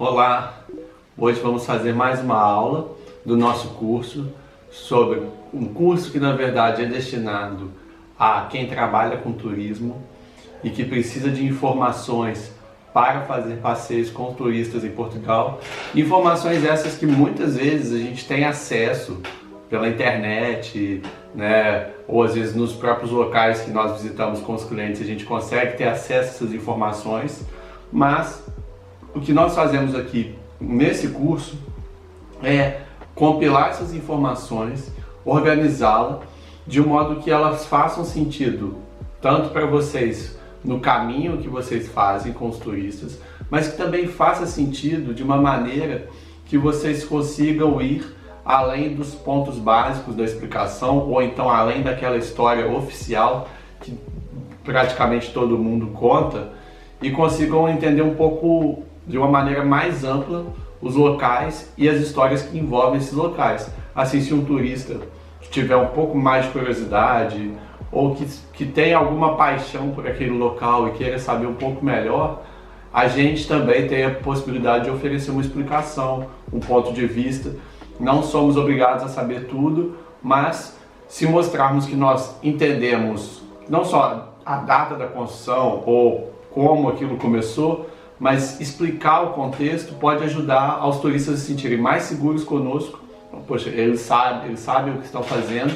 Olá! Hoje vamos fazer mais uma aula do nosso curso sobre um curso que na verdade é destinado a quem trabalha com turismo e que precisa de informações para fazer passeios com turistas em Portugal. Informações essas que muitas vezes a gente tem acesso pela internet, né? Ou às vezes nos próprios locais que nós visitamos com os clientes a gente consegue ter acesso a essas informações, mas o que nós fazemos aqui nesse curso é compilar essas informações, organizá-la de um modo que elas façam sentido tanto para vocês no caminho que vocês fazem com os turistas, mas que também faça sentido de uma maneira que vocês consigam ir além dos pontos básicos da explicação, ou então além daquela história oficial que praticamente todo mundo conta, e consigam entender um pouco de uma maneira mais ampla os locais e as histórias que envolvem esses locais. Assim, se um turista que tiver um pouco mais de curiosidade ou que tenha alguma paixão por aquele local e queira saber um pouco melhor, a gente também tem a possibilidade de oferecer uma explicação, um ponto de vista. Não somos obrigados a saber tudo, mas se mostrarmos que nós entendemos não só a data da construção ou como aquilo começou, mas explicar o contexto pode ajudar aos turistas a se sentirem mais seguros conosco. Poxa, eles sabem o que estão fazendo,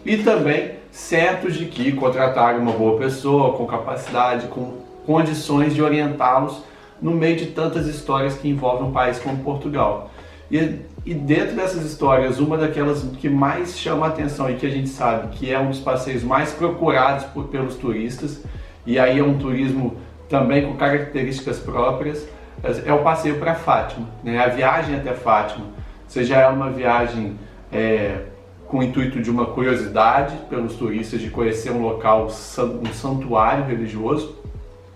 e também certos de que contratarem uma boa pessoa, com capacidade, com condições de orientá-los no meio de tantas histórias que envolvem um país como Portugal. E dentro dessas histórias, uma daquelas que mais chama a atenção e que a gente sabe que é um dos passeios mais procurados pelos turistas, e aí é um turismo também com características próprias, é o passeio para Fátima, né? A viagem até Fátima, seja ela uma viagem com o intuito de uma curiosidade pelos turistas, de conhecer um local, um santuário religioso,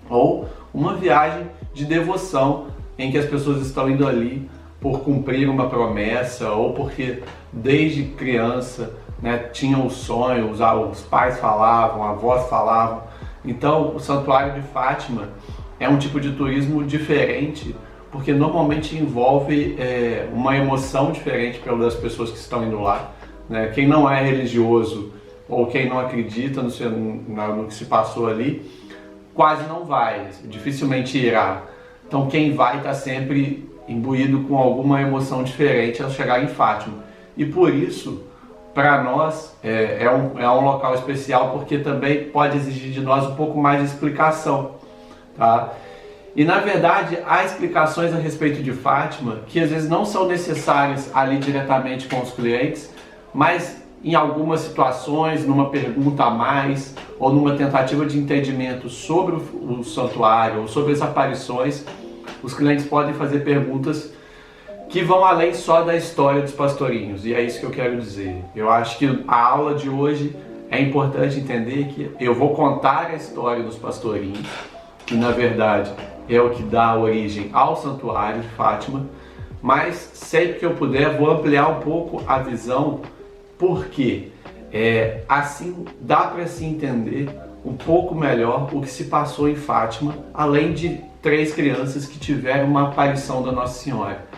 ou uma viagem de devoção em que as pessoas estão indo ali por cumprir uma promessa, ou porque desde criança, né, tinham o sonho, os pais falavam, avós falavam. Então o Santuário de Fátima é um tipo de turismo diferente, porque normalmente envolve uma emoção diferente pelas pessoas que estão indo lá, né? Quem não é religioso ou quem não acredita no que se passou ali, quase não vai, dificilmente irá. Então quem vai está sempre imbuído com alguma emoção diferente ao chegar em Fátima. E por isso, para nós, é um local especial, porque também pode exigir de nós um pouco mais de explicação, tá? E na verdade, há explicações a respeito de Fátima que às vezes não são necessárias ali diretamente com os clientes, mas em algumas situações, numa pergunta a mais, ou numa tentativa de entendimento sobre o santuário, ou sobre as aparições, os clientes podem fazer perguntas que vão além só da história dos pastorinhos, e é isso que eu quero dizer. Eu acho que a aula de hoje é importante entender que eu vou contar a história dos pastorinhos, que na verdade é o que dá origem ao Santuário de Fátima, mas sempre que eu puder vou ampliar um pouco a visão, porque assim dá para se entender um pouco melhor o que se passou em Fátima, além de 3 crianças que tiveram uma aparição da Nossa Senhora.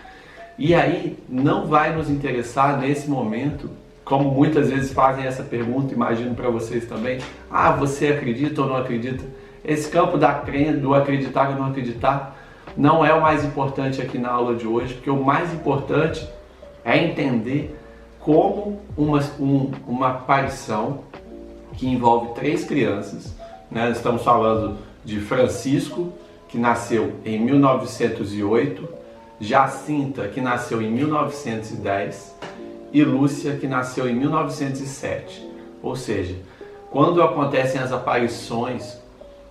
E aí não vai nos interessar nesse momento, como muitas vezes fazem essa pergunta, imagino para vocês também, você acredita ou não acredita? Esse campo do acreditar ou não acreditar não é o mais importante aqui na aula de hoje, porque o mais importante é entender como uma aparição que envolve 3 crianças, né? Estamos falando de Francisco, que nasceu em 1908, Jacinta, que nasceu em 1910, e Lúcia, que nasceu em 1907. Ou seja, quando acontecem as aparições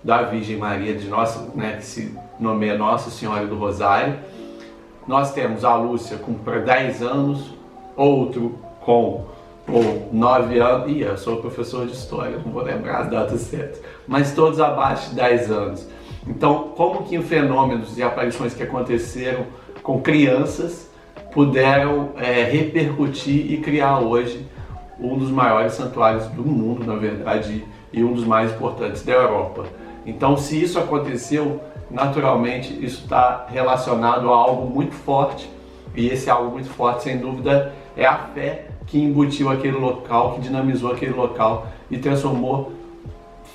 da Virgem Maria, que se nomeia Nossa Senhora do Rosário, nós temos a Lúcia com 10 anos, outro com 9 anos, eu sou professor de história, não vou lembrar as datas certas, mas todos abaixo de 10 anos. Então, como que fenômenos e aparições que aconteceram com crianças puderam repercutir e criar hoje um dos maiores santuários do mundo, na verdade, e um dos mais importantes da Europa. Então, se isso aconteceu, naturalmente isso está relacionado a algo muito forte, e esse algo muito forte, sem dúvida, é a fé que embutiu aquele local, que dinamizou aquele local e transformou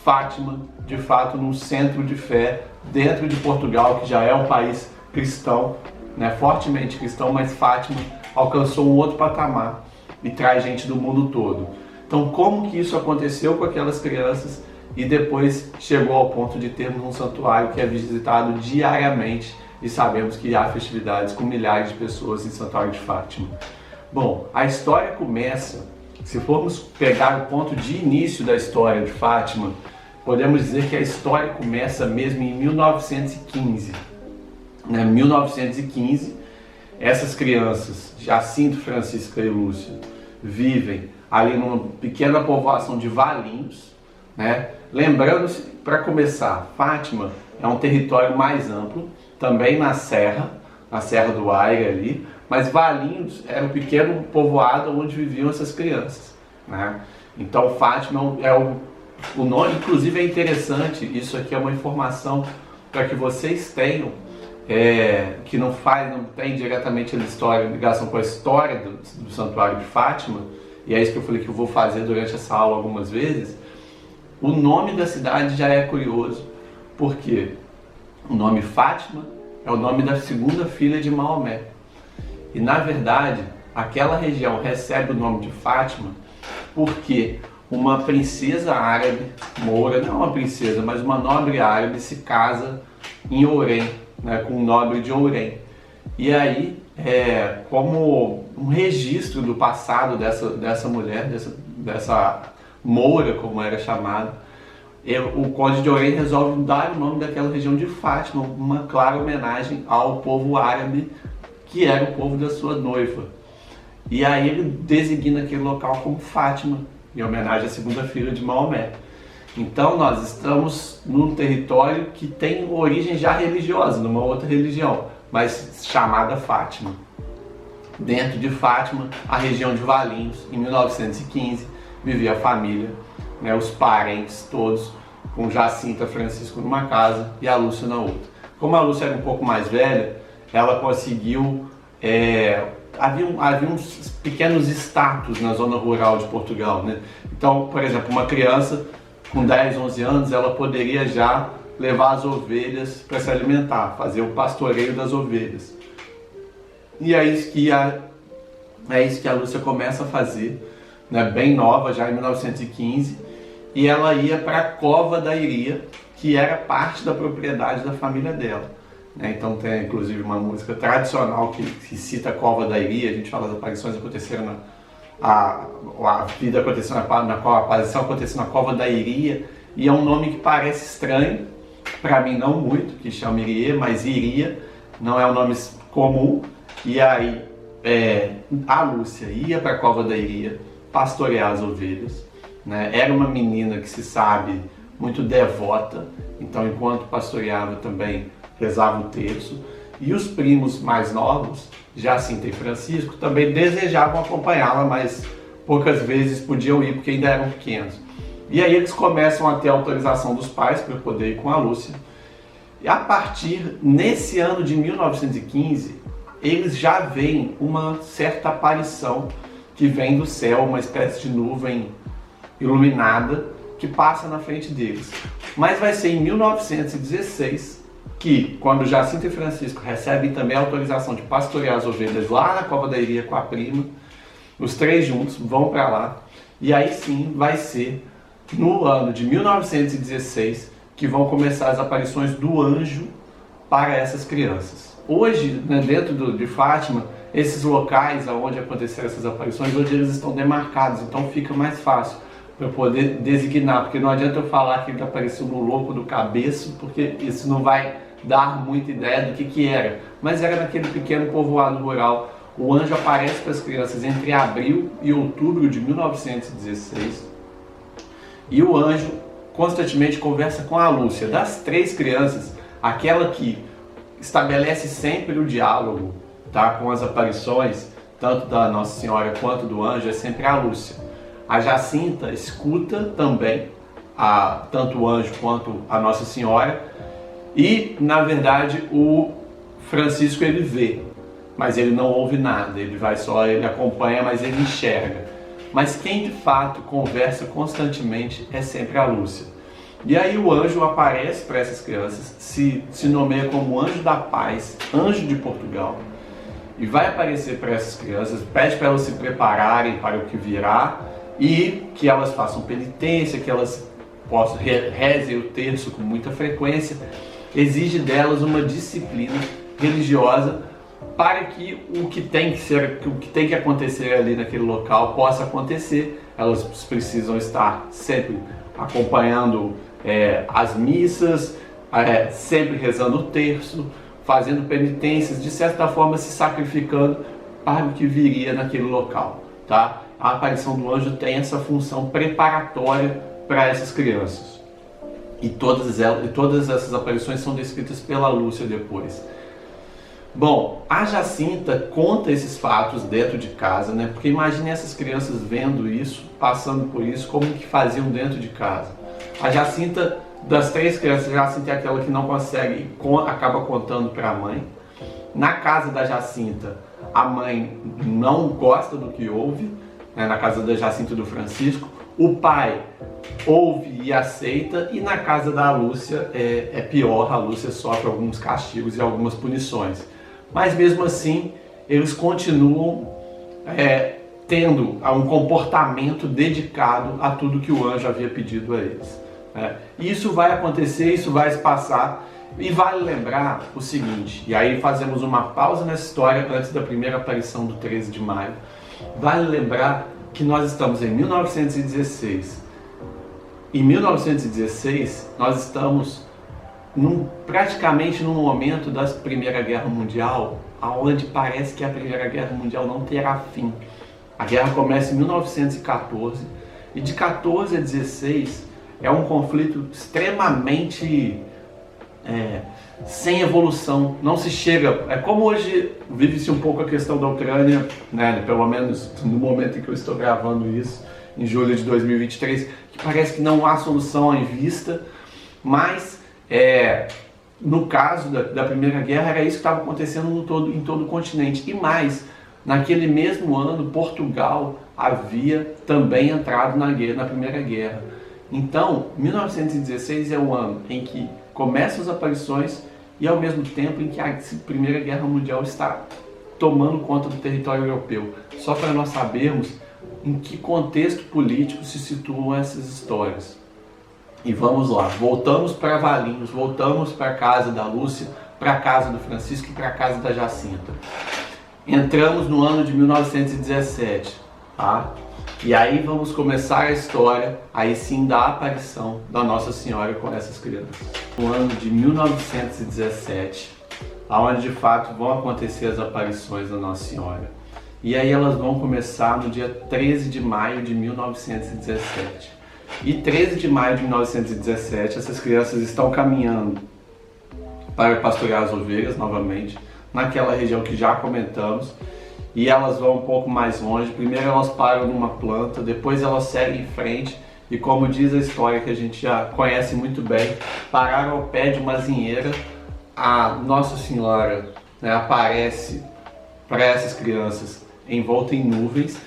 Fátima, de fato, num centro de fé dentro de Portugal, que já é um país cristão, né, fortemente cristão, mas Fátima alcançou um outro patamar e traz gente do mundo todo. Então, como que isso aconteceu com aquelas crianças e depois chegou ao ponto de termos um santuário que é visitado diariamente e sabemos que há festividades com milhares de pessoas em Santuário de Fátima? Bom, a história começa, se formos pegar o ponto de início da história de Fátima, podemos dizer que a história começa mesmo em 1915. 1915, essas crianças, Jacinto, Francisca e Lúcia, vivem ali numa pequena povoação de Valinhos, né? Lembrando-se, para começar, Fátima é um território mais amplo, também na Serra do Aire ali, mas Valinhos era um pequeno povoado onde viviam essas crianças, né? Então Fátima é o nome, inclusive é interessante, isso aqui é uma informação para que vocês tenham, que não tem diretamente ligação com a história do Santuário de Fátima, e é isso que eu falei que eu vou fazer durante essa aula algumas vezes. O nome da cidade já é curioso, porque o nome Fátima é o nome da segunda filha de Maomé. E na verdade, aquela região recebe o nome de Fátima porque uma princesa árabe, moura, não uma princesa, mas uma nobre árabe se casa em Ourém, né, com o nobre de Ourém. E aí, como um registro do passado dessa mulher, dessa moura, como era chamada, o Conde de Ourém resolve dar o nome daquela região de Fátima, uma clara homenagem ao povo árabe, que era o povo da sua noiva. E aí ele designa aquele local como Fátima, em homenagem à segunda filha de Maomé. Então nós estamos num território que tem origem já religiosa, numa outra religião, mas chamada Fátima. Dentro de Fátima, a região de Valinhos, em 1915, vivia a família, né, os parentes todos, com Jacinta, Francisco numa casa e a Lúcia na outra. Como a Lúcia era um pouco mais velha, ela conseguiu... Havia uns pequenos status na zona rural de Portugal, né? Então, por exemplo, uma criança com 10, 11 anos, ela poderia já levar as ovelhas para se alimentar, fazer o pastoreio das ovelhas. E é isso que a Lúcia começa a fazer, né, bem nova, já em 1915, e ela ia para a Cova da Iria, que era parte da propriedade da família dela. Então tem inclusive uma música tradicional que cita a Cova da Iria. A gente fala das aparições aconteceram a aparição aconteceu na Cova da Iria, e é um nome que parece estranho, para mim não muito, que chama Iria, mas Iria não é um nome comum. E aí a Lúcia ia para a Cova da Iria pastorear as ovelhas, né? Era uma menina que se sabe muito devota, então enquanto pastoreava também rezava o terço, e os primos mais novos, Jacinta e Francisco, também desejavam acompanhá-la, mas poucas vezes podiam ir porque ainda eram pequenos. E aí eles começam a ter a autorização dos pais para poder ir com a Lúcia. E a partir, nesse ano de 1915, eles já veem uma certa aparição que vem do céu, uma espécie de nuvem iluminada que passa na frente deles. Mas vai ser em 1916 que, quando Jacinto e Francisco recebem também a autorização de pastorear as ovelhas lá na Cova da Iria com a prima, os três juntos vão para lá, e aí sim vai ser no ano de 1916 que vão começar as aparições do anjo para essas crianças. Hoje, né, dentro de Fátima, esses locais onde aconteceram essas aparições, hoje eles estão demarcados, então fica mais fácil para poder designar, porque não adianta eu falar que ele apareceu no louco do cabeço, porque isso não vai dar muita ideia do que era. Mas era naquele pequeno povoado rural. O anjo aparece para as crianças entre abril e outubro de 1916, e o anjo constantemente conversa com a Lúcia. Das três crianças, aquela que estabelece sempre o diálogo, tá, com as aparições, tanto da Nossa Senhora quanto do anjo, é sempre a Lúcia. A Jacinta escuta também tanto o anjo quanto a Nossa Senhora, E, na verdade, o Francisco ele vê, mas ele não ouve nada, ele acompanha, mas ele enxerga. Mas quem de fato conversa constantemente é sempre a Lúcia. E aí o anjo aparece para essas crianças, se nomeia como anjo da paz, anjo de Portugal, e vai aparecer para essas crianças, pede para elas se prepararem para o que virá e que elas façam penitência, que elas possam rezem o terço com muita frequência, exige delas uma disciplina religiosa para que o que tem que acontecer ali naquele local possa acontecer. Elas precisam estar sempre acompanhando as missas, sempre rezando o terço, fazendo penitências, de certa forma se sacrificando para o que viria naquele local, tá? A aparição do anjo tem essa função preparatória para essas crianças. E todas essas aparições são descritas pela Lúcia depois. Bom, a Jacinta conta esses fatos dentro de casa, né? Porque imagine essas crianças vendo isso, passando por isso, como que faziam dentro de casa. A Jacinta, das 3 crianças, a Jacinta é aquela que não consegue e acaba contando para a mãe. Na casa da Jacinta, a mãe não gosta do que ouve, né? Na casa da Jacinta e do Francisco. O pai ouve e aceita, e na casa da Lúcia é pior, a Lúcia sofre alguns castigos e algumas punições. Mas mesmo assim, eles continuam tendo um comportamento dedicado a tudo que o anjo havia pedido a eles. Isso vai acontecer, isso vai se passar, e vale lembrar o seguinte, e aí fazemos uma pausa nessa história antes da primeira aparição do 13 de maio, vale lembrar que nós estamos em 1916. Em 1916, nós estamos praticamente no momento da Primeira Guerra Mundial, onde parece que a Primeira Guerra Mundial não terá fim. A guerra começa em 1914 e de 14 a 16 é um conflito extremamente sem evolução. Não se chega... É como hoje vive-se um pouco a questão da Ucrânia, né? Pelo menos no momento em que eu estou gravando isso, em julho de 2023, que parece que não há solução em vista, mas no caso da Primeira Guerra era isso que estava acontecendo em todo o continente. E mais, naquele mesmo ano, Portugal havia também entrado na Primeira Guerra. Então, 1916 é o ano em que começam as aparições e ao mesmo tempo em que a Primeira Guerra Mundial está tomando conta do território europeu. Só para nós sabermos em que contexto político se situam essas histórias. E vamos lá, voltamos para Valinhos, voltamos para a casa da Lúcia, para a casa do Francisco e para a casa da Jacinta. Entramos no ano de 1917, tá? E aí vamos começar a história, aí sim, da aparição da Nossa Senhora com essas crianças. No ano de 1917, onde de fato vão acontecer as aparições da Nossa Senhora. E aí elas vão começar no dia 13 de maio de 1917. E 13 de maio de 1917, essas crianças estão caminhando para pastorear as ovelhas novamente, naquela região que já comentamos, e elas vão um pouco mais longe. Primeiro elas param numa planta, depois elas seguem em frente, e como diz a história que a gente já conhece muito bem, pararam ao pé de uma azinheira, a Nossa Senhora, né, aparece para essas crianças envolta em nuvens,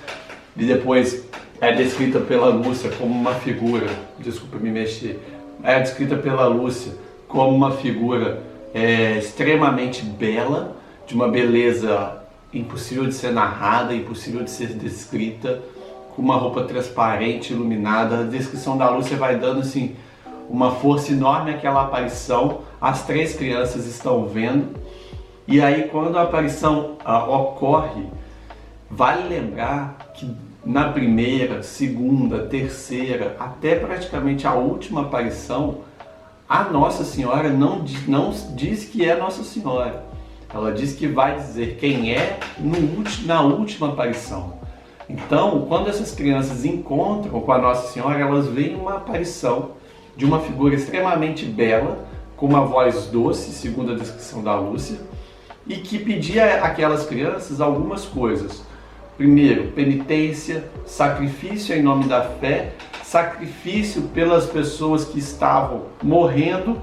e depois é descrita pela Lúcia como uma figura, desculpa me mexer, é descrita pela Lúcia como uma figura extremamente bela, de uma beleza impossível de ser narrada, impossível de ser descrita, com uma roupa transparente, iluminada. A descrição da Lúcia vai dando assim uma força enorme àquela aparição. As 3 crianças estão vendo, e aí quando a aparição ocorre, vale lembrar que na primeira, segunda, terceira, até praticamente a última aparição, a Nossa Senhora não diz que é Nossa Senhora. Ela diz que vai dizer quem é na última aparição. Então, quando essas crianças encontram com a Nossa Senhora, elas veem uma aparição de uma figura extremamente bela, com uma voz doce, segundo a descrição da Lúcia, e que pedia àquelas crianças algumas coisas. Primeiro, penitência, sacrifício em nome da fé, sacrifício pelas pessoas que estavam morrendo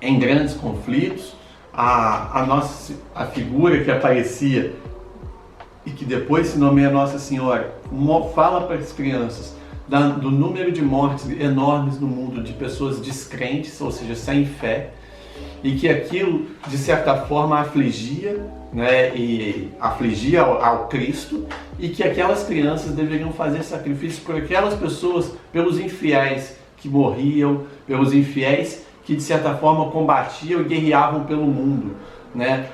em grandes conflitos. A figura que aparecia e que depois se nomeia Nossa Senhora fala para as crianças do número de mortes enormes no mundo de pessoas descrentes, ou seja, sem fé, e que aquilo de certa forma afligia, né, e afligia ao Cristo, e que aquelas crianças deveriam fazer sacrifício por aquelas pessoas, pelos infiéis que morriam, pelos infiéis que de certa forma combatiam e guerreavam pelo mundo, né?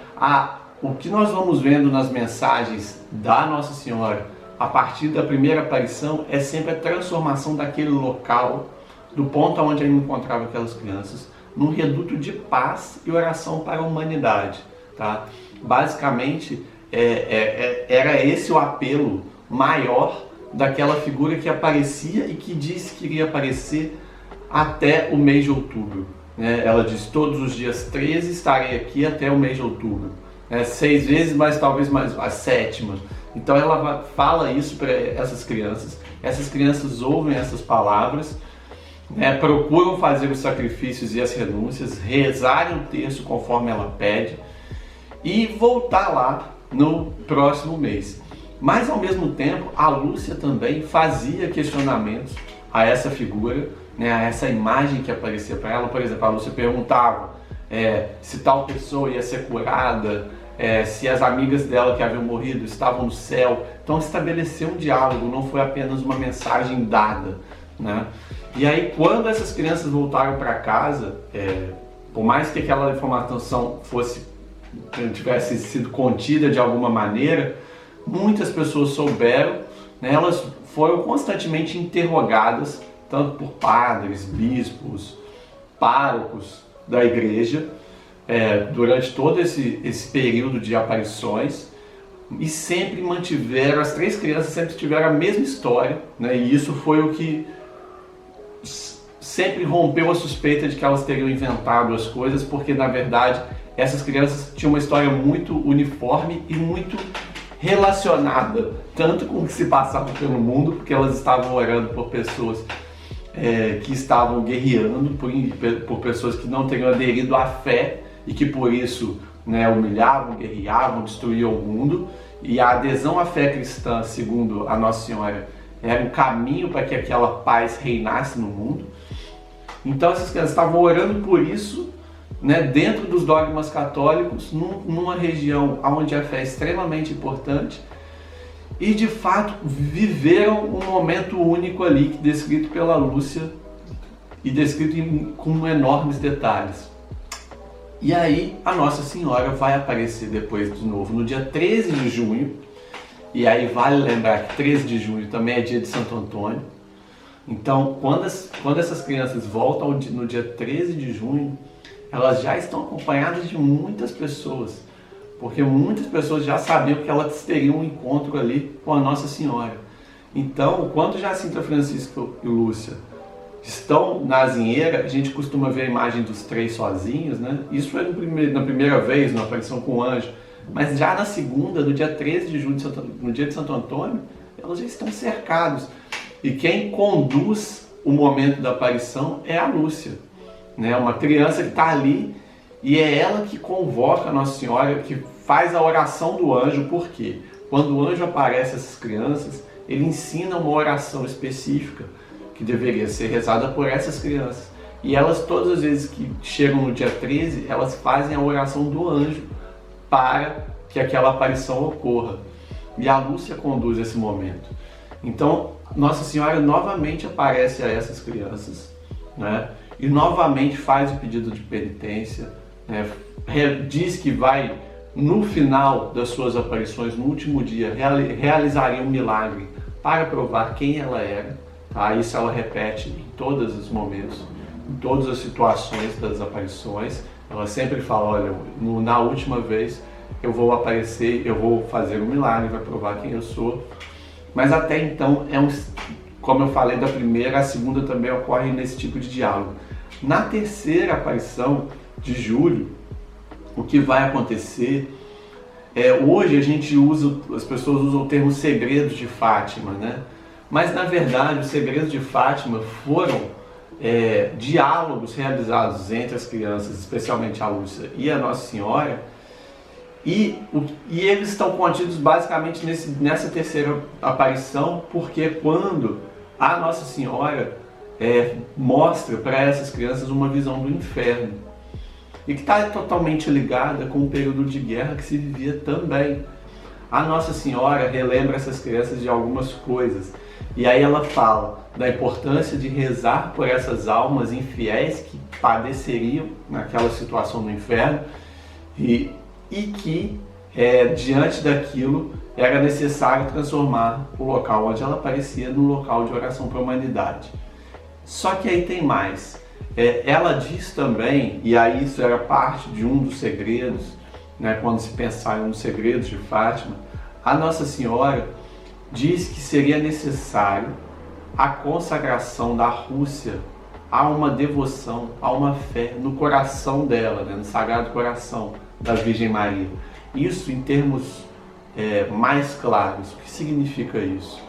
O que nós vamos vendo nas mensagens da Nossa Senhora a partir da primeira aparição é sempre a transformação daquele local, do ponto onde ele encontrava aquelas crianças, num reduto de paz e oração para a humanidade, tá? Basicamente, era esse o apelo maior daquela figura que aparecia e que disse que iria aparecer até o mês de outubro, né? Ela diz: todos os dias 13 estarei aqui até o mês de outubro, 6 vezes, mas talvez mais a 7ª. Então ela fala isso para essas crianças ouvem essas palavras, procuram fazer os sacrifícios e as renúncias, rezarem o terço conforme ela pede e voltar lá no próximo mês. Mas ao mesmo tempo, a Lúcia também fazia questionamentos a essa figura, a essa imagem que aparecia para ela. Por exemplo, a Lúcia perguntava se tal pessoa ia ser curada, se as amigas dela que haviam morrido estavam no céu. Então estabeleceu um diálogo, não foi apenas uma mensagem dada, né? E aí, quando essas crianças voltaram para casa, por mais que aquela informação tivesse sido contida de alguma maneira, muitas pessoas souberam, né? Elas foram constantemente interrogadas, tanto por padres, bispos, párocos da igreja, durante todo esse período de aparições, e sempre mantiveram, as 3 crianças sempre tiveram a mesma história, né? E isso foi o que sempre rompeu a suspeita de que elas teriam inventado as coisas, porque na verdade essas crianças tinham uma história muito uniforme e muito relacionada, tanto com o que se passava pelo mundo, porque elas estavam orando por pessoas que estavam guerreando, por pessoas que não teriam aderido à fé e que por isso, humilhavam, guerreavam, destruíam o mundo. E a adesão à fé cristã, segundo a Nossa Senhora, era um caminho para que aquela paz reinasse no mundo. Então essas crianças estavam orando por isso, dentro dos dogmas católicos, numa região onde a fé é extremamente importante, e de fato viveram um momento único ali, descrito pela Lúcia e descrito com enormes detalhes. E aí a Nossa Senhora vai aparecer depois de novo no dia 13 de junho, e aí vale lembrar que 13 de junho também é dia de Santo Antônio. Então, quando essas crianças voltam no dia 13 de junho, elas já estão acompanhadas de muitas pessoas, porque muitas pessoas já sabiam que elas teriam um encontro ali com a Nossa Senhora. Então, quando Jacinta, Francisco e Lúcia estão na azinheira, a gente costuma ver a imagem dos 3 sozinhos, né? Isso foi na primeira vez, na aparição com o anjo, mas já na segunda, no dia 13 de junho, no dia de Santo Antônio, elas já estão cercados. E quem conduz o momento da aparição é a Lúcia, uma criança que está ali, e é ela que convoca a Nossa Senhora, que faz a oração do anjo. Por quê? Quando o anjo aparece a essas crianças, ele ensina uma oração específica que deveria ser rezada por essas crianças. E elas, todas as vezes que chegam no dia 13, elas fazem a oração do anjo para que aquela aparição ocorra. E a Lúcia conduz esse momento. Então, Nossa Senhora novamente aparece a essas crianças, e novamente faz o pedido de penitência, diz que vai, no final das suas aparições, no último dia, realizaria um milagre para provar quem ela era. Isso ela repete em todos os momentos, em todas as situações das aparições. Ela sempre fala: olha, na última vez eu vou aparecer, eu vou fazer um milagre, vai provar quem eu sou. Mas até então, como eu falei da primeira, a segunda também ocorre nesse tipo de diálogo. Na terceira aparição de julho, o que vai acontecer hoje as pessoas usam o termo segredos de Fátima, Mas na verdade os segredos de Fátima foram diálogos realizados entre as crianças, especialmente a Lúcia e a Nossa Senhora, e eles estão contidos basicamente nessa terceira aparição, porque quando a Nossa Senhora mostra para essas crianças uma visão do inferno, e que está totalmente ligada com o período de guerra que se vivia também. A Nossa Senhora relembra essas crianças de algumas coisas, e aí ela fala da importância de rezar por essas almas infiéis que padeceriam naquela situação do inferno, e que diante daquilo era necessário transformar o local onde ela aparecia num local de oração para a humanidade. Só que aí tem mais. Ela diz também, e aí isso era parte de um dos segredos, né, quando se pensar em um dos segredos de Fátima, a Nossa Senhora diz que seria necessário a consagração da Rússia a uma devoção, a uma fé no coração dela, né, no Sagrado Coração da Virgem Maria. Isso em termos mais claros. O que significa isso?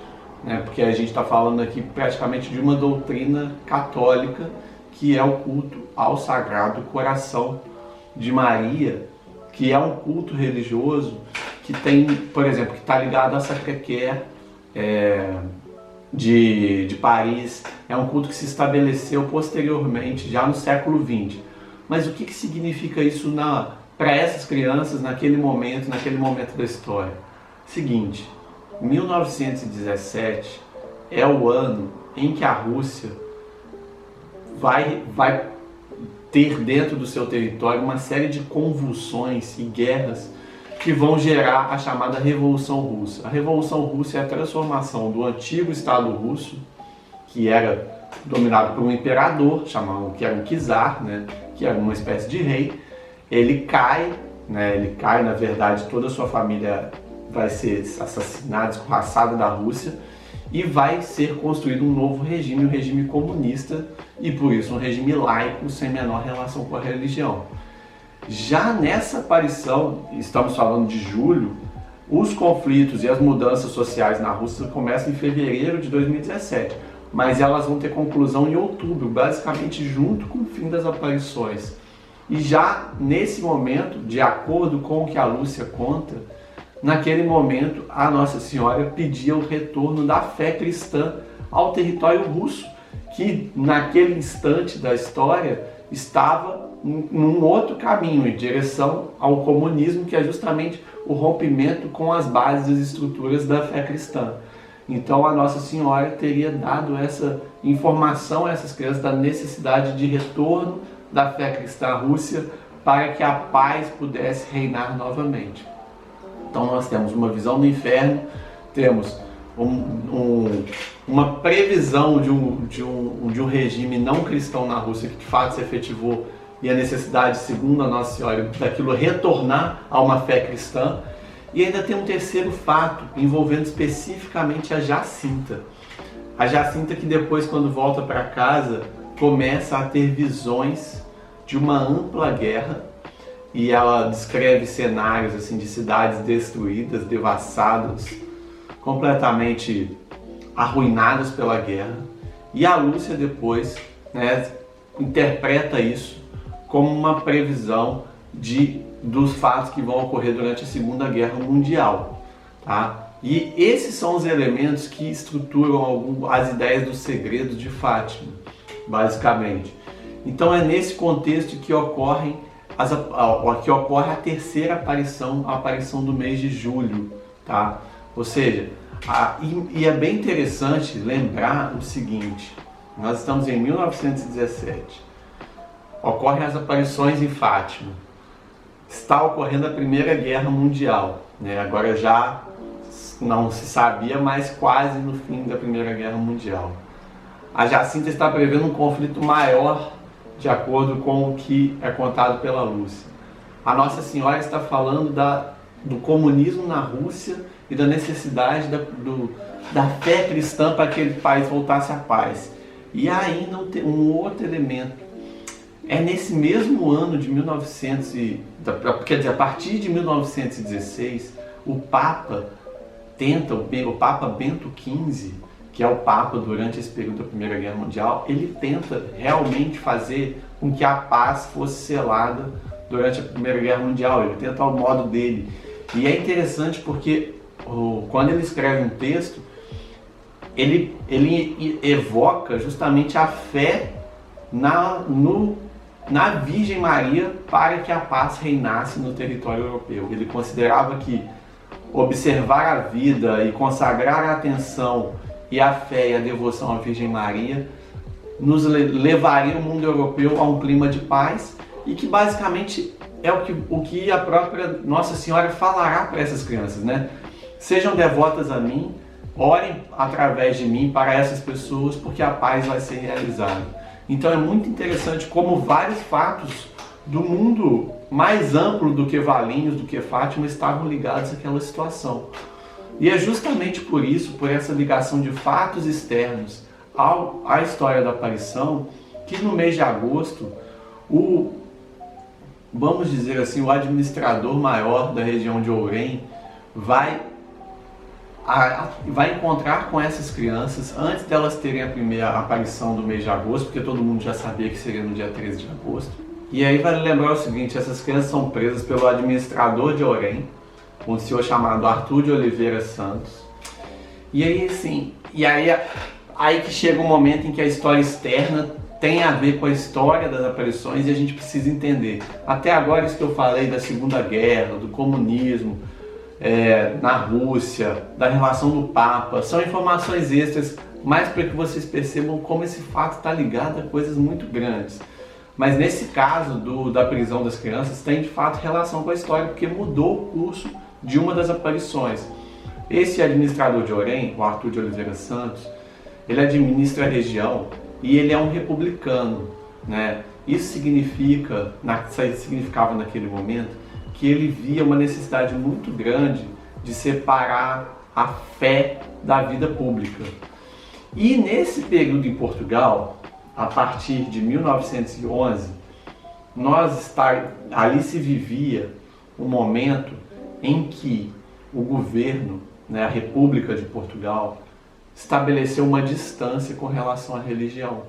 Porque a gente está falando aqui praticamente de uma doutrina católica, que é o culto ao Sagrado Coração de Maria, que é um culto religioso que tem, por exemplo, que está ligado à Sacré-Cœur de Paris. É um culto que se estabeleceu posteriormente, já no século XX. Mas o que significa isso para essas crianças naquele momento da história? Seguinte, 1917 é o ano em que a Rússia vai ter dentro do seu território uma série de convulsões e guerras que vão gerar a chamada Revolução Russa. A Revolução Russa é a transformação do antigo Estado russo, que era dominado por um imperador, que era um czar, né, que era uma espécie de rei. Ele cai, na verdade, toda a sua família vai ser assassinada, escorraçada da Rússia, e vai ser construído um novo regime, um regime comunista, e por isso um regime laico, sem menor relação com a religião. Já nessa aparição, estamos falando de julho, os conflitos e as mudanças sociais na Rússia começam em fevereiro de 2017, mas elas vão ter conclusão em outubro, basicamente junto com o fim das aparições. E já nesse momento, de acordo com o que a Lúcia conta, naquele momento a Nossa Senhora pedia o retorno da fé cristã ao território russo, que naquele instante da história estava num outro caminho, em direção ao comunismo, que é justamente o rompimento com as bases e as estruturas da fé cristã. Então a Nossa Senhora teria dado essa informação a essas crianças da necessidade de retorno da fé cristã à Rússia para que a paz pudesse reinar novamente. Então nós temos uma visão do inferno, temos uma previsão de um regime não cristão na Rússia que de fato se efetivou, e a necessidade, segundo a Nossa Senhora, daquilo retornar a uma fé cristã. E ainda tem um terceiro fato envolvendo especificamente a Jacinta. A Jacinta que depois, quando volta para casa, começa a ter visões de uma ampla guerra, e ela descreve cenários assim, de cidades destruídas, devassadas, completamente arruinadas pela guerra. E a Lúcia depois interpreta isso como uma previsão dos fatos que vão ocorrer durante a Segunda Guerra Mundial. Tá? E esses são os elementos que estruturam as ideias dos segredos de Fátima, basicamente. Então é nesse contexto que ocorre a terceira aparição, a aparição do mês de julho. Tá? Ou seja, e é bem interessante lembrar o seguinte: nós estamos em 1917, ocorrem as aparições em Fátima, está ocorrendo a Primeira Guerra Mundial, agora já não se sabia, mas quase no fim da Primeira Guerra Mundial. A Jacinta está prevendo um conflito maior, de acordo com o que é contado pela Lúcia. A Nossa Senhora está falando do comunismo na Rússia e da necessidade da fé cristã para que aquele país voltasse à paz. E ainda um outro elemento. É nesse mesmo ano de 1900, a partir de 1916, o Papa Bento XV que é o Papa durante esse período da Primeira Guerra Mundial, ele tenta realmente fazer com que a paz fosse selada durante a Primeira Guerra Mundial, ele tenta ao modo dele. E é interessante porque quando ele escreve um texto, ele evoca justamente a fé na Virgem Maria para que a paz reinasse no território europeu. Ele considerava que observar a vida e consagrar a atenção e a fé e a devoção à Virgem Maria nos levaria o mundo europeu a um clima de paz, e que basicamente é o que a própria Nossa Senhora falará para essas crianças, né? Sejam devotas a mim, orem através de mim para essas pessoas, porque a paz vai ser realizada. Então é muito interessante como vários fatos do mundo mais amplo do que Valinhos, do que Fátima, estavam ligados àquela situação. E é justamente por isso, por essa ligação de fatos externos à história da aparição, que no mês de agosto, vamos dizer assim, o administrador maior da região de Ourém vai encontrar com essas crianças antes delas terem a primeira aparição do mês de agosto, porque todo mundo já sabia que seria no dia 13 de agosto. E aí vale lembrar o seguinte, essas crianças são presas pelo administrador de Ourém, um senhor chamado Arthur de Oliveira Santos. E aí, assim, aí que chega um momento em que a história externa tem a ver com a história das aparições e a gente precisa entender. Até agora, isso que eu falei da Segunda Guerra, do comunismo, na Rússia, da relação do Papa, são informações extras, mas para que vocês percebam como esse fato está ligado a coisas muito grandes. Mas nesse caso da prisão das crianças tem de fato relação com a história, porque mudou o curso de uma das aparições. Esse administrador de Ourém, o Arthur de Oliveira Santos, ele administra a região e ele é um republicano, né? Isso significava naquele momento que ele via uma necessidade muito grande de separar a fé da vida pública. E nesse período em Portugal, a partir de 1911, ali se vivia um momento em que o governo, né, a República de Portugal, estabeleceu uma distância com relação à religião,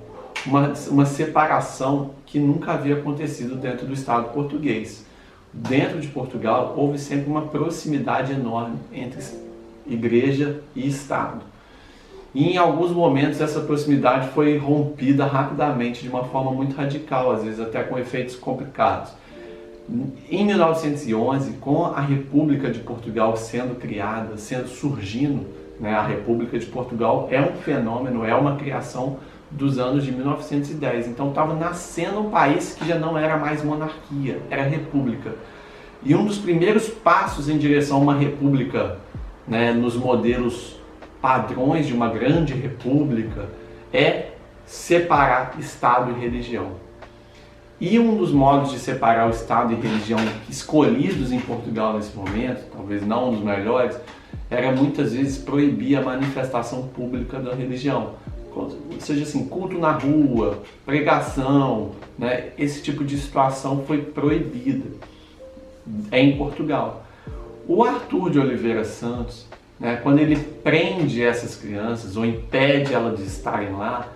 uma separação que nunca havia acontecido dentro do Estado português. Dentro de Portugal houve sempre uma proximidade enorme entre igreja e Estado. E em alguns momentos essa proximidade foi rompida rapidamente de uma forma muito radical, às vezes até com efeitos complicados. Em 1911, com a República de Portugal sendo criada, surgindo, né, a República de Portugal é um fenômeno, é uma criação dos anos de 1910. Então estava nascendo um país que já não era mais monarquia, era república. E um dos primeiros passos em direção a uma república, né, nos modelos padrões de uma grande república, é separar Estado e religião. E um dos modos de separar o Estado e religião escolhidos em Portugal nesse momento, talvez não um dos melhores, era muitas vezes proibir a manifestação pública da religião. Ou seja, assim, culto na rua, pregação, né, esse tipo de situação foi proibida em Portugal. O Arthur de Oliveira Santos, né, quando ele prende essas crianças ou impede elas de estarem lá,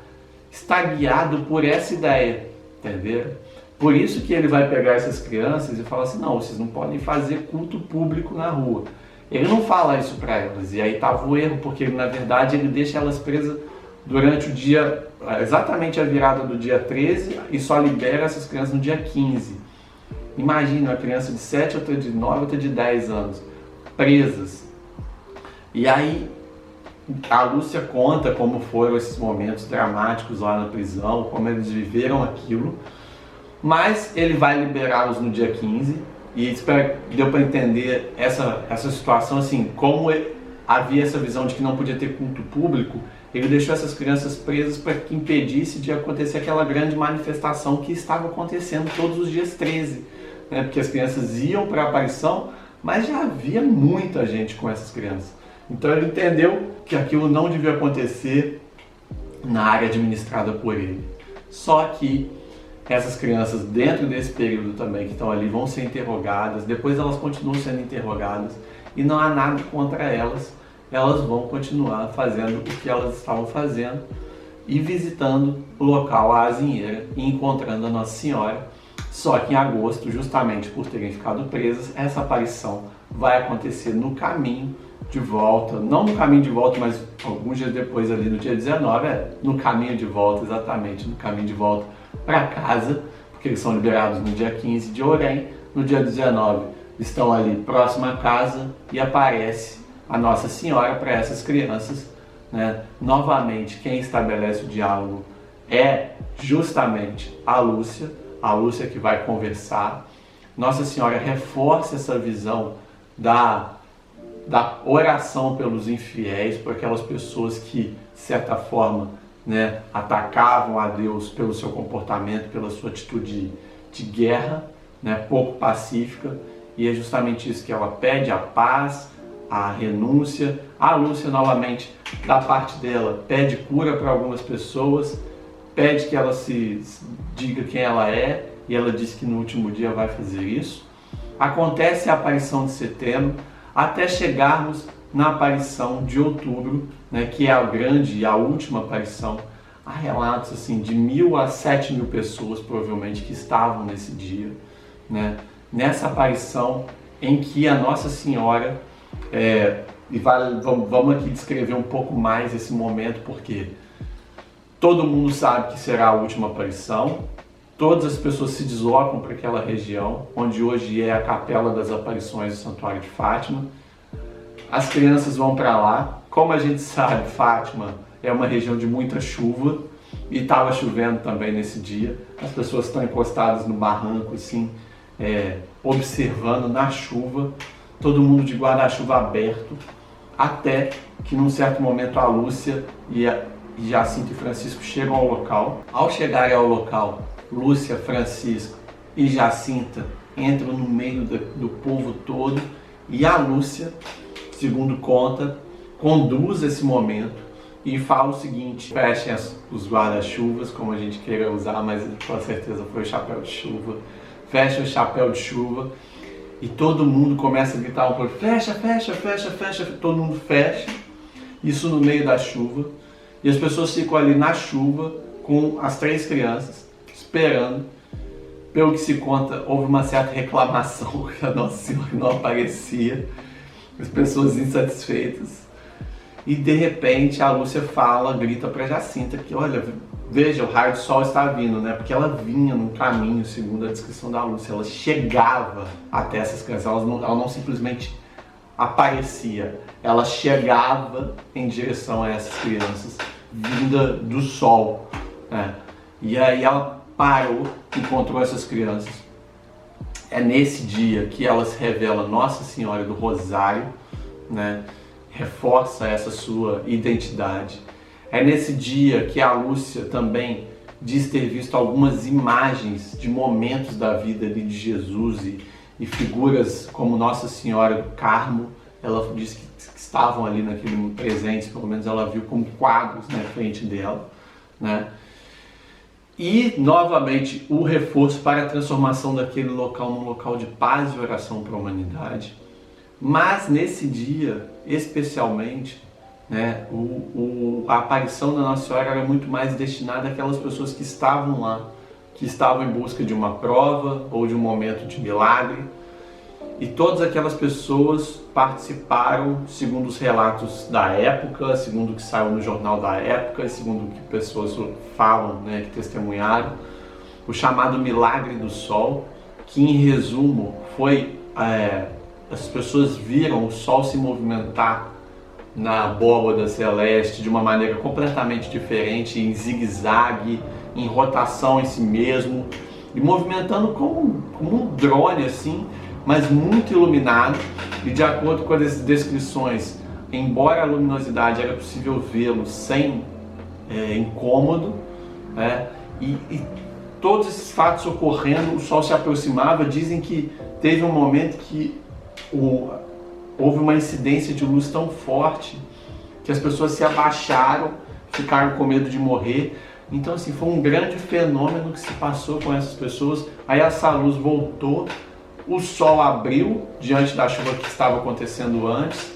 está guiado por essa ideia, entenderam? Por isso que ele vai pegar essas crianças e fala assim, não, vocês não podem fazer culto público na rua. Ele não fala isso para elas, e aí estava o erro, porque na verdade ele deixa elas presas durante o dia, exatamente a virada do dia 13, e só libera essas crianças no dia 15. Imagina uma criança de 7, outra de 9, outra de 10 anos, presas. E aí a Lúcia conta como foram esses momentos dramáticos lá na prisão, como eles viveram aquilo, mas ele vai liberá-los no dia 15, e deu para entender essa situação, assim, como havia essa visão de que não podia ter culto público. Ele deixou essas crianças presas para que impedisse de acontecer aquela grande manifestação que estava acontecendo todos os dias 13, né? Porque as crianças iam para a aparição, mas já havia muita gente com essas crianças. Então ele entendeu que aquilo não devia acontecer na área administrada por ele. Só que essas crianças, dentro desse período também que estão ali, vão ser interrogadas, depois elas continuam sendo interrogadas e não há nada contra elas elas vão continuar fazendo o que elas estavam fazendo e visitando o local, a azinheira, e encontrando a Nossa Senhora. Só que em agosto, justamente por terem ficado presas, essa aparição vai acontecer no caminho de volta, não no caminho de volta, mas alguns dias depois, ali no dia 19, no caminho de volta, exatamente, no caminho de volta para casa, porque eles são liberados no dia 15 de Orém, no dia 19 estão ali próximo à casa e aparece a Nossa Senhora para essas crianças, né? Novamente, quem estabelece o diálogo é justamente a Lúcia que vai conversar. Nossa Senhora reforça essa visão da oração pelos infiéis, por aquelas pessoas que, de certa forma, né, atacavam a Deus pelo seu comportamento, pela sua atitude de guerra, né, pouco pacífica, e é justamente isso que ela pede: a paz, a renúncia. A Lúcia, novamente, da parte dela, pede cura para algumas pessoas, pede que ela se diga quem ela é, e ela diz que no último dia vai fazer isso. Acontece a aparição de setembro, até chegarmos na aparição de outubro, né, que é a grande e a última aparição. Há relatos assim, de 1.000 a 7.000 pessoas, provavelmente, que estavam nesse dia, né, nessa aparição em que a Nossa Senhora, vamos aqui descrever um pouco mais esse momento, porque todo mundo sabe que será a última aparição. Todas as pessoas se deslocam para aquela região, onde hoje é a Capela das Aparições do Santuário de Fátima. As crianças vão para lá. Como a gente sabe, Fátima é uma região de muita chuva, e estava chovendo também nesse dia. As pessoas estão encostadas no barranco, assim, observando na chuva, todo mundo de guarda-chuva aberto, até que num certo momento a Lúcia e Jacinto e Francisco chegam ao local. Ao chegarem ao local, Lúcia, Francisco e Jacinta entram no meio do povo todo, e a Lúcia, segundo conta, conduz esse momento e fala o seguinte: fechem os guarda-chuvas, como a gente queira usar, mas com certeza foi o chapéu de chuva. Fecha o chapéu de chuva e todo mundo começa a gritar um pouco: fecha, fecha, fecha, fecha. Todo mundo fecha, isso no meio da chuva, e as pessoas ficam ali na chuva com as 3 crianças esperando. Pelo que se conta, houve uma certa reclamação que a Nossa Senhora não aparecia, as pessoas insatisfeitas, e de repente a Lúcia grita para Jacinta que, olha, veja, o raio do sol está vindo, né? Porque ela vinha num caminho, segundo a descrição da Lúcia, ela chegava até essas crianças, ela não simplesmente aparecia, ela chegava em direção a essas crianças, vinda do sol, né? E aí ela parou, encontrou essas crianças. É nesse dia que ela se revela Nossa Senhora do Rosário, né? Reforça essa sua identidade. É nesse dia que a Lúcia também diz ter visto algumas imagens de momentos da vida ali de Jesus e figuras como Nossa Senhora do Carmo. Ela diz que estavam ali naquele presente, pelo menos ela viu como quadros na frente dela, né? E, novamente, o reforço para a transformação daquele local num local de paz e oração para a humanidade. Mas, nesse dia, especialmente, né, a aparição da Nossa Senhora era muito mais destinada àquelas pessoas que estavam lá, que estavam em busca de uma prova ou de um momento de milagre. E todas aquelas pessoas participaram, segundo os relatos da época, segundo o que saiu no jornal da época, segundo o que pessoas falam, né, que testemunharam, o chamado Milagre do Sol, que em resumo foi, as pessoas viram o Sol se movimentar na abóbada celeste de uma maneira completamente diferente, em zigue-zague, em rotação em si mesmo, e movimentando como um drone assim, mas muito iluminado. E de acordo com as descrições, embora a luminosidade era possível vê-lo sem incômodo, né? E todos esses fatos ocorrendo, o Sol se aproximava. Dizem que teve um momento que houve uma incidência de luz tão forte que as pessoas se abaixaram, ficaram com medo de morrer. Então, assim, foi um grande fenômeno que se passou com essas pessoas. Aí essa luz voltou, o sol abriu diante da chuva que estava acontecendo antes,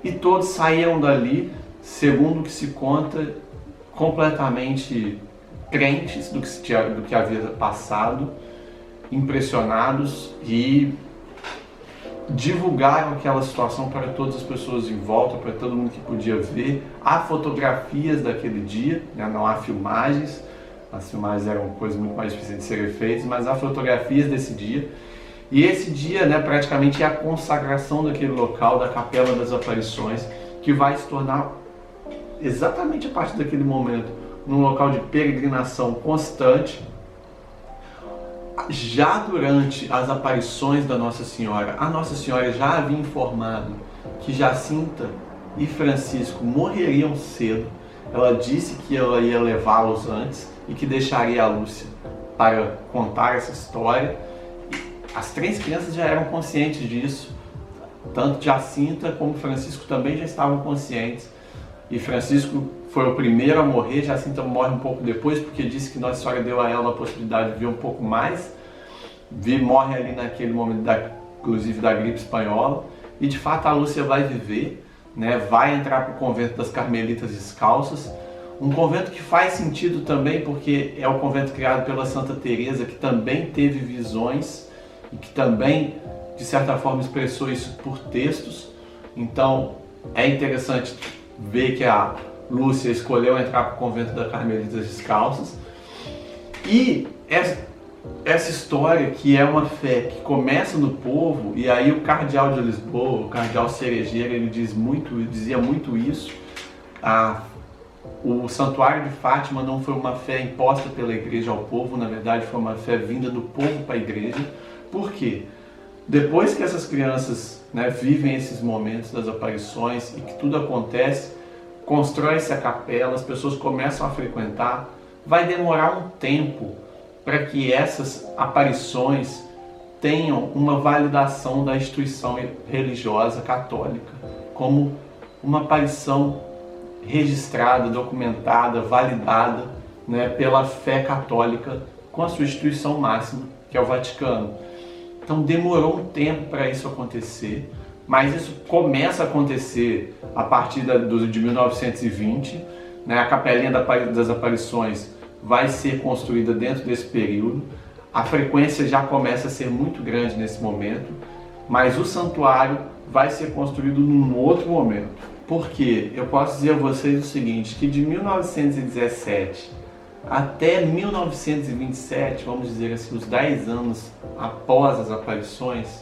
e todos saíram dali, segundo o que se conta, completamente crentes do que havia passado, impressionados, e divulgaram aquela situação para todas as pessoas em volta, para todo mundo que podia ver. Há fotografias daquele dia, né? Não há filmagens, as filmagens eram coisas muito mais difíceis de serem feitas, mas há fotografias desse dia. E esse dia, né, praticamente é a consagração daquele local, da Capela das Aparições, que vai se tornar, exatamente a partir daquele momento, num local de peregrinação constante. Já durante as aparições da Nossa Senhora, a Nossa Senhora já havia informado que Jacinta e Francisco morreriam cedo. Ela disse que ela ia levá-los antes e que deixaria a Lúcia para contar essa história. As três crianças já eram conscientes disso, tanto Jacinta como Francisco também já estavam conscientes. E Francisco foi o primeiro a morrer, Jacinta morre um pouco depois, porque disse que Nossa Senhora deu a ela a possibilidade de ver um pouco mais. Morre ali naquele momento, inclusive da gripe espanhola. E de fato a Lúcia vai viver, né? Vai entrar para o convento das Carmelitas Descalças. Um convento que faz sentido também, porque é o convento criado pela Santa Teresa, que também teve visões e que também, de certa forma, expressou isso por textos. Então é interessante ver que a Lúcia escolheu entrar para o convento das Carmelitas Descalças. E essa história, que é uma fé que começa no povo, e aí o cardeal de Lisboa, o cardeal Cerejeira, ele dizia muito isso. O Santuário de Fátima não foi uma fé imposta pela igreja ao povo, na verdade foi uma fé vinda do povo para a igreja. Por quê? Depois que essas crianças, né, vivem esses momentos das aparições e que tudo acontece, constrói-se a capela, as pessoas começam a frequentar, vai demorar um tempo para que essas aparições tenham uma validação da instituição religiosa católica, como uma aparição registrada, documentada, validada, né, pela fé católica com a sua instituição máxima, que é o Vaticano. Então demorou um tempo para isso acontecer, mas isso começa a acontecer a partir de 1920, né? A Capelinha das Aparições vai ser construída dentro desse período. A frequência já começa a ser muito grande nesse momento, mas o santuário vai ser construído num outro momento. Por quê? Eu posso dizer a vocês o seguinte, que de 1917 até 1927, vamos dizer assim, os 10 anos após as aparições,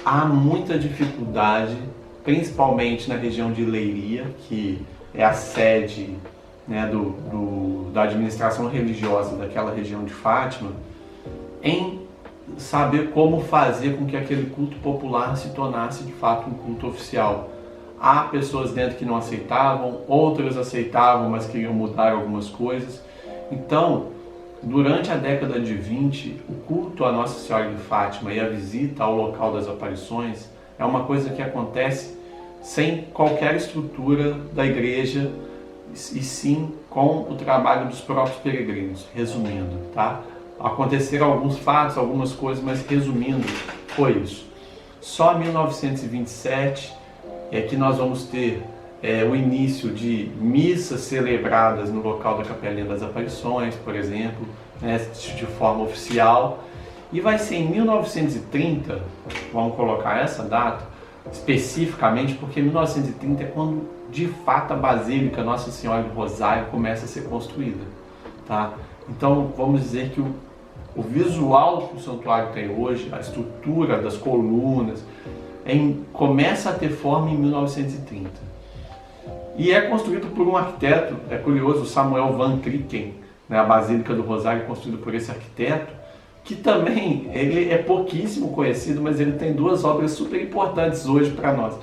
há muita dificuldade, principalmente na região de Leiria, que é a sede, né, da administração religiosa daquela região de Fátima, em saber como fazer com que aquele culto popular se tornasse de fato um culto oficial. Há pessoas dentro que não aceitavam, outras aceitavam, mas queriam mudar algumas coisas. Então, durante a década de 20, o culto à Nossa Senhora de Fátima e a visita ao local das aparições é uma coisa que acontece sem qualquer estrutura da igreja, e sim com o trabalho dos próprios peregrinos, resumindo, tá? Aconteceram alguns fatos, algumas coisas, mas resumindo, foi isso. Só em 1927 é que nós vamos ter o início de missas celebradas no local da Capelinha das Aparições, por exemplo, né, de forma oficial. E vai ser em 1930, vamos colocar essa data especificamente, porque 1930 é quando de fato a Basílica Nossa Senhora do Rosário começa a ser construída, tá? Então vamos dizer que o visual que o santuário tem hoje, a estrutura das colunas, começa a ter forma em 1930. E é construído por um arquiteto, é curioso, Samuel van Krieken, né? A Basílica do Rosário é construída por esse arquiteto, que também ele é pouquíssimo conhecido, mas ele tem duas obras super importantes hoje para nós.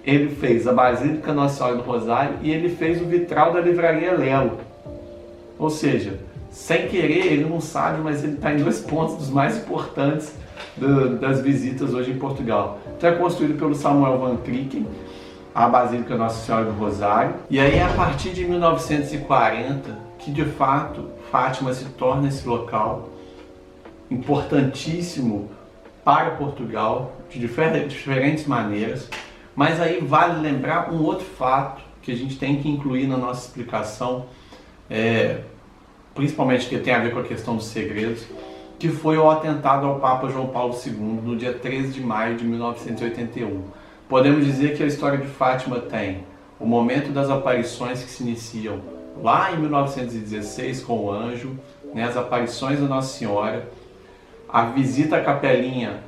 Ele fez a Basílica Nossa Senhora do Rosário e ele fez o vitral da Livraria Lelo. Ou seja, sem querer, ele não sabe, mas ele está em dois pontos dos mais importantes das visitas hoje em Portugal. Então é construído pelo Samuel van Krieken, a Basílica Nossa Senhora do Rosário. E aí, a partir de 1940, que de fato Fátima se torna esse local importantíssimo para Portugal, de diferentes maneiras. Mas aí vale lembrar um outro fato que a gente tem que incluir na nossa explicação, principalmente que tem a ver com a questão dos segredos, que foi o atentado ao Papa João Paulo II no dia 13 de maio de 1981. Podemos dizer que a história de Fátima tem o momento das aparições que se iniciam lá em 1916 com o anjo, né, as aparições da Nossa Senhora, a visita à capelinha,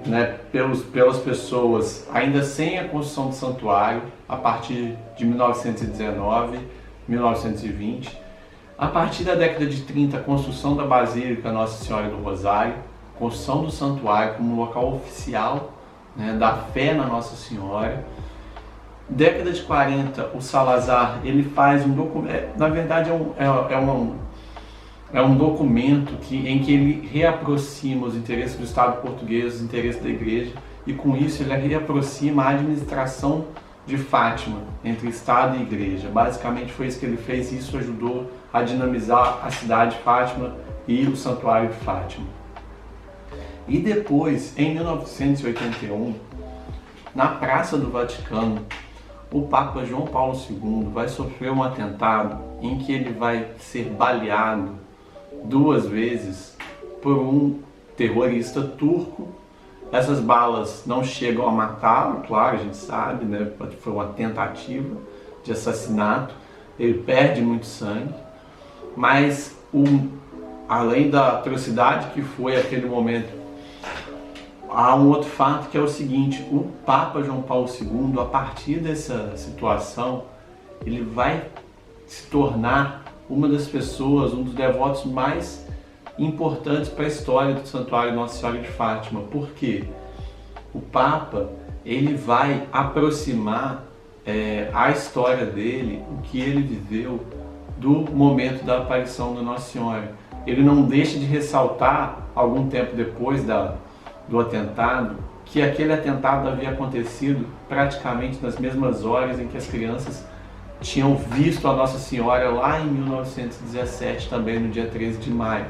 né, pelas pessoas ainda sem a construção do santuário, a partir de 1919, 1920. A partir da década de 30, a construção da Basílica Nossa Senhora do Rosário, construção do santuário como local oficial, né, da fé na Nossa Senhora. Década de 40, o Salazar ele faz um documento, na verdade é um documento em que ele reaproxima os interesses do Estado português, os interesses da Igreja, e com isso ele reaproxima a administração de Fátima entre Estado e Igreja. Basicamente foi isso que ele fez, e isso ajudou a dinamizar a cidade de Fátima e o Santuário de Fátima. E depois, em 1981, na Praça do Vaticano, o Papa João Paulo II vai sofrer um atentado em que ele vai ser baleado 2 vezes por um terrorista turco. Essas balas não chegam a matá-lo, claro, a gente sabe, né? Foi uma tentativa de assassinato, ele perde muito sangue, mas além da atrocidade que foi aquele momento, há um outro fato que é o seguinte: o Papa João Paulo II, a partir dessa situação, ele vai se tornar uma das pessoas, um dos devotos mais importantes para a história do Santuário Nossa Senhora de Fátima. Por quê? O Papa ele vai aproximar a história dele, o que ele viveu, do momento da aparição da Nossa Senhora. Ele não deixa de ressaltar, algum tempo depois do atentado, que aquele atentado havia acontecido praticamente nas mesmas horas em que as crianças tinham visto a Nossa Senhora lá em 1917, também no dia 13 de maio.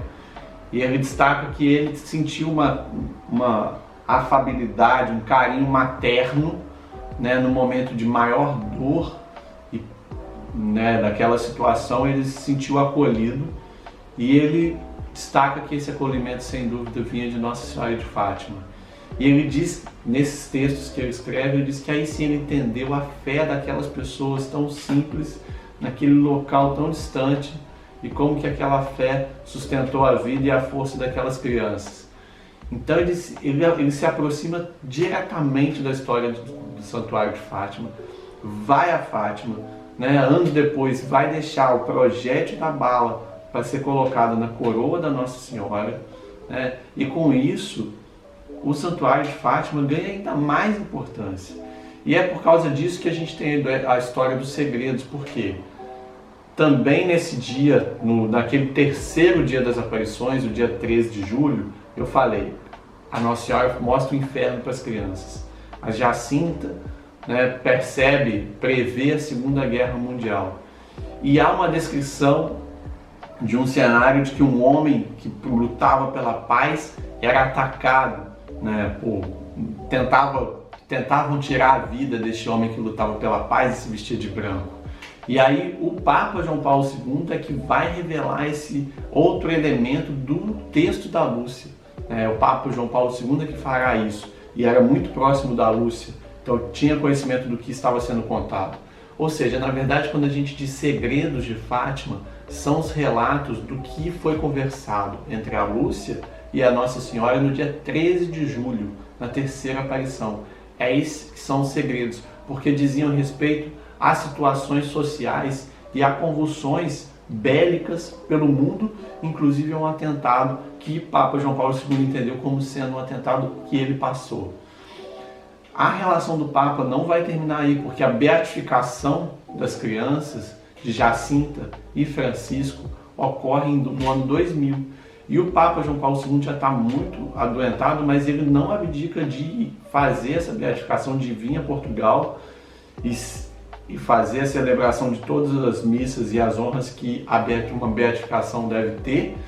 E ele destaca que ele sentiu uma afabilidade, um carinho materno, né, no momento de maior dor, e, né, naquela situação ele se sentiu acolhido, e ele destaca que esse acolhimento, sem dúvida, vinha de Nossa Senhora de Fátima. E ele diz, nesses textos que ele escreve, ele diz que aí sim ele entendeu a fé daquelas pessoas tão simples, naquele local tão distante, e como que aquela fé sustentou a vida e a força daquelas crianças. Então ele se aproxima diretamente da história do Santuário de Fátima, vai a Fátima, né, anos depois vai deixar o projétil da bala para ser colocado na coroa da Nossa Senhora, né, e com isso o Santuário de Fátima ganha ainda mais importância. E é por causa disso que a gente tem a história dos segredos, porque também nesse dia, naquele terceiro dia das aparições, o dia 13 de julho, eu falei, a Nossa Senhora mostra o inferno para as crianças. A Jacinta, né, prevê a Segunda Guerra Mundial. E há uma descrição de um cenário de que um homem que lutava pela paz era atacado, né, tentavam tirar a vida deste homem que lutava pela paz e se vestia de branco. E aí o Papa João Paulo II é que vai revelar esse outro elemento do texto da Lúcia. O Papa João Paulo II é que fará isso, e era muito próximo da Lúcia, então tinha conhecimento do que estava sendo contado. Ou seja, na verdade, quando a gente diz segredos de Fátima, são os relatos do que foi conversado entre a Lúcia e a Nossa Senhora no dia 13 de julho, na terceira aparição. É esses que são os segredos, porque diziam respeito a situações sociais e a convulsões bélicas pelo mundo, inclusive um atentado que Papa João Paulo II entendeu como sendo um atentado que ele passou. A relação do Papa não vai terminar aí, porque a beatificação das crianças de Jacinta e Francisco ocorre no ano 2000. E o Papa João Paulo II já está muito adoentado, mas ele não abdica de fazer essa beatificação, de vir a Portugal e fazer a celebração de todas as missas e as honras que uma beatificação deve ter.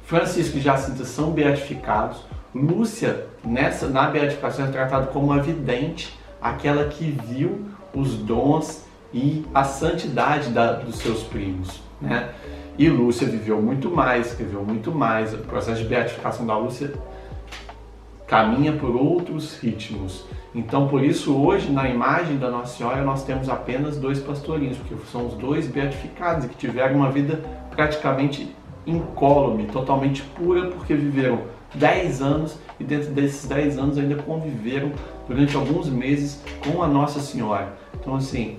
Francisco e Jacinta são beatificados. Lúcia, na beatificação, é tratada como uma vidente, aquela que viu os dons e a santidade dos seus primos, né? E Lúcia viveu muito mais, escreveu muito mais. O processo de beatificação da Lúcia caminha por outros ritmos. Então, por isso, hoje, na imagem da Nossa Senhora, nós temos apenas 2 pastorinhos, porque são os 2 beatificados e que tiveram uma vida praticamente incólume, totalmente pura, porque viveram 10 anos e dentro desses 10 anos ainda conviveram durante alguns meses com a Nossa Senhora. Então, assim,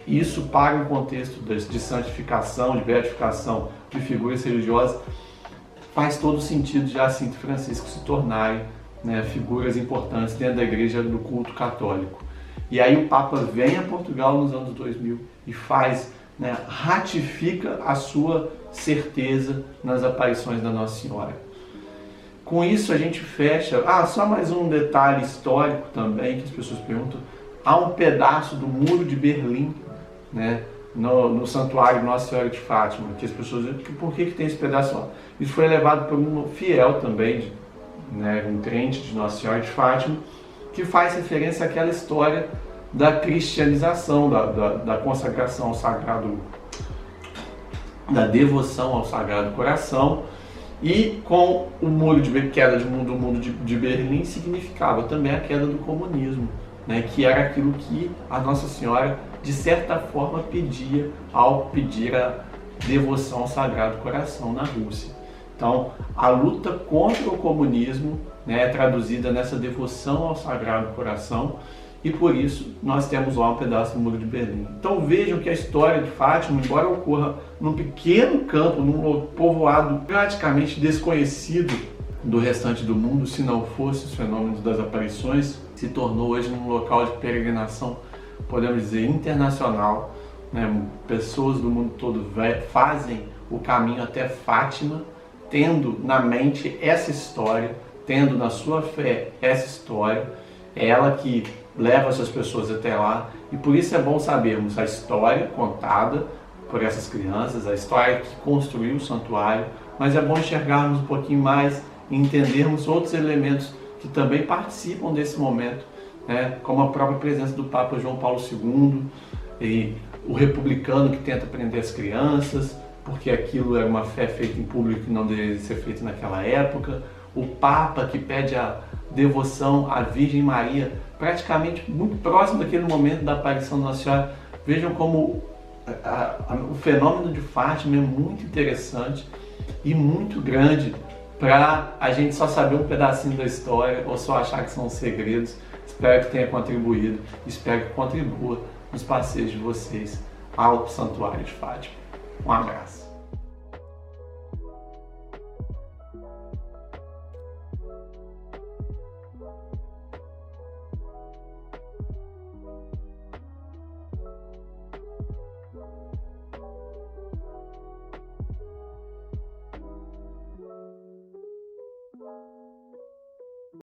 isso para um contexto de santificação, de beatificação de figuras religiosas, faz todo sentido de Jacinto e Francisco se tornarem, né, figuras importantes dentro da igreja do culto católico. E aí o Papa vem a Portugal nos anos 2000 e faz, né, ratifica a sua certeza nas aparições da Nossa Senhora. Com isso a gente fecha. Só mais um detalhe histórico também que as pessoas perguntam. Há um pedaço do Muro de Berlim, né, no Santuário Nossa Senhora de Fátima, que as pessoas dizem, por que tem esse pedaço lá? Isso foi levado por um fiel também, né, um crente de Nossa Senhora de Fátima, que faz referência àquela história da cristianização, da consagração ao Sagrado, da devoção ao Sagrado Coração, e com o muro de queda do muro de Berlim significava também a queda do comunismo, né, que era aquilo que a Nossa Senhora, de certa forma, pedia ao pedir a devoção ao Sagrado Coração na Rússia. Então, a luta contra o comunismo, né, é traduzida nessa devoção ao Sagrado Coração, e por isso nós temos lá um pedaço do Muro de Berlim. Então vejam que a história de Fátima, embora ocorra num pequeno campo, num povoado praticamente desconhecido do restante do mundo, se não fosse os fenômenos das aparições, se tornou hoje um local de peregrinação, podemos dizer, internacional, né? Pessoas do mundo todo fazem o caminho até Fátima, tendo na mente essa história, tendo na sua fé essa história. É ela que leva essas pessoas até lá, e por isso é bom sabermos a história contada por essas crianças, a história que construiu o santuário, mas é bom enxergarmos um pouquinho mais e entendermos outros elementos que também participam desse momento, né? Como a própria presença do Papa João Paulo II, e o republicano que tenta prender as crianças, porque aquilo era uma fé feita em público que não deveria ser feita naquela época, o Papa que pede a devoção à Virgem Maria, praticamente muito próximo daquele momento da aparição da Nossa Senhora. Vejam como o fenômeno de Fátima é muito interessante e muito grande para a gente só saber um pedacinho da história ou só achar que são segredos. Espero que tenha contribuído, espero que contribua nos passeios de vocês ao Santuário de Fátima. Um abraço.